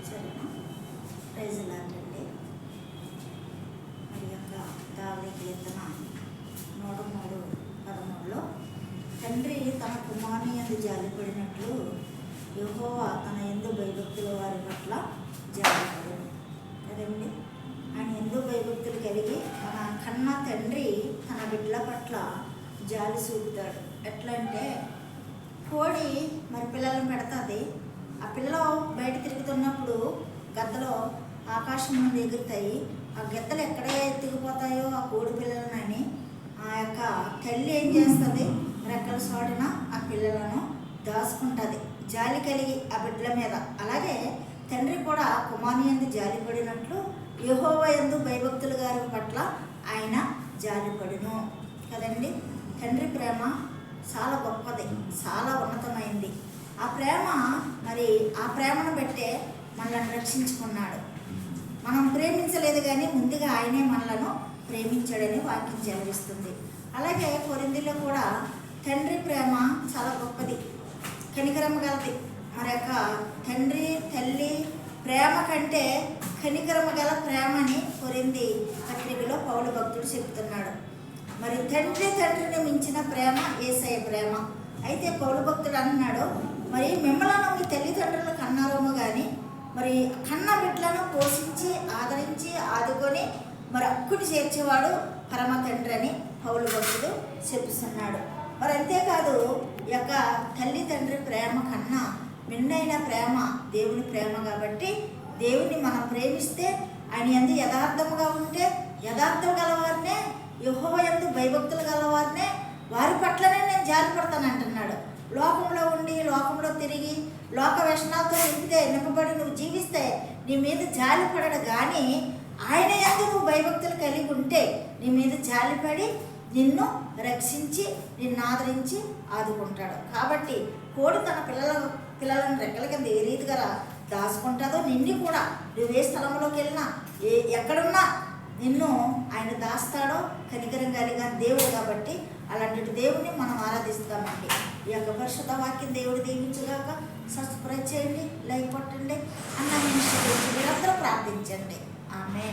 సరేనా? ప్రైజ్ లాంటండి. మరి యొక్క దావీదు కీర్తన 103:13లో తండ్రి తన కుమారుని యందు జాలిపడినట్లు యెహోవా తన యందు భయభక్తుల వారి పట్ల జాలిపడును కదండి. ఆయన యందు భయభక్తులు కలిగి మన కన్న తండ్రి తన బిడ్డల పట్ల జాలి చూపుతాడు. ఎట్లా అంటే కోడి మరి పిల్లలను పెడుతుంది. ఆ పిల్లలు బయట తిరుగుతున్నప్పుడు గద్దలో ఆకాశం నుండి ఎగురుతాయి. ఆ గద్దలు ఎక్కడ ఎత్తుకుపోతాయో ఆ కోడి పిల్లలనని ఆ యొక్క తల్లి ఏం చేస్తుంది, రెక్కల చోటున ఆ పిల్లలను దాచుకుంటుంది జాలి కలిగి ఆ బిడ్డల మీద. అలాగే తండ్రి కూడా కుమారుని యందు జాలిపడినట్లు యెహోవా యందు భయభక్తుల గారి పట్ల ఆయన జాలిపడును కదండి. తండ్రి ప్రేమ చాలా గొప్పది, చాలా ఉన్నతమైంది. ఆ ప్రేమ మరి ఆ ప్రేమను బట్టే మనల్ని రక్షించుకున్నాడు. మనం ప్రేమించలేదు కానీ ముందుగా ఆయనే మనలను ప్రేమించాడని వాక్యం చెలవిస్తుంది. అలాగే కొరింథీలో కూడా తండ్రి ప్రేమ చాలా గొప్పది, కనికరం గలది. మరి యొక్క తండ్రి తల్లి ప్రేమ కంటే కనికరమ గల ప్రేమని కొరింథీ పత్రికలో పౌలు భక్తుడు చెప్తున్నాడు. మరి తండ్రిని మించిన ప్రేమ యేసయ్య ప్రేమ. అయితే పౌలు భక్తుడు అన్నాడు, మరి మిమ్మల్ని మీ తల్లిదండ్రులు కన్నారేమో కానీ మరి కన్న బిడ్డలను పోషించి ఆదరించి ఆదుకొని మరి అక్కుని చేర్చేవాడు పరమ తండ్రి అని పౌలు భక్తుడు చెప్తున్నాడు. మరి అంతేకాదు ఈ యొక్క తల్లి తండ్రి ప్రేమ కన్నా మిన్నైన ప్రేమ దేవుని ప్రేమ. కాబట్టి దేవుని మనం ప్రేమిస్తే ఆయన యందు యథార్థముగా ఉంటే యథార్థం గలవారినే యెహోవా యందు భయభక్తులు గలవారినే వారి పట్లనే నేను జాలిపడతాను అంటున్నాడు. లోకంలో ఉండి లోకంలో తిరిగి లోక వ్యసనాలతో నింపబడి నువ్వు జీవిస్తే నీ మీద జాలిపడడు. కానీ ఆయన యందు నువ్వు భయభక్తులు కలిగి ఉంటే నీ మీద జాలిపడి నిన్ను రక్షించి నిన్ను ఆదరించి ఆదుకుంటాడు. కాబట్టి కోడి తన పిల్లలను రెక్కల కింద ఏ రీతిగా దాచుకుంటుందో నిన్ను కూడా నువ్వు ఏ స్థలంలోకి వెళ్ళినా ఎక్కడున్నా నిన్ను ఆయన దాస్తాడో కనికరం కలిగిన దేవుడు. కాబట్టి అలాంటి దేవుడిని మనం ఆరాధిస్తామండి. ఈ యొక్క పరిశుద్ధ వాక్యం దేవుడు దీవించుగాక. సబ్స్క్రైబ్ చేయండి, లైక్ కొట్టండి, అన్న నిమిషం మీరందరూ ప్రార్థించండి. ఆమేన్.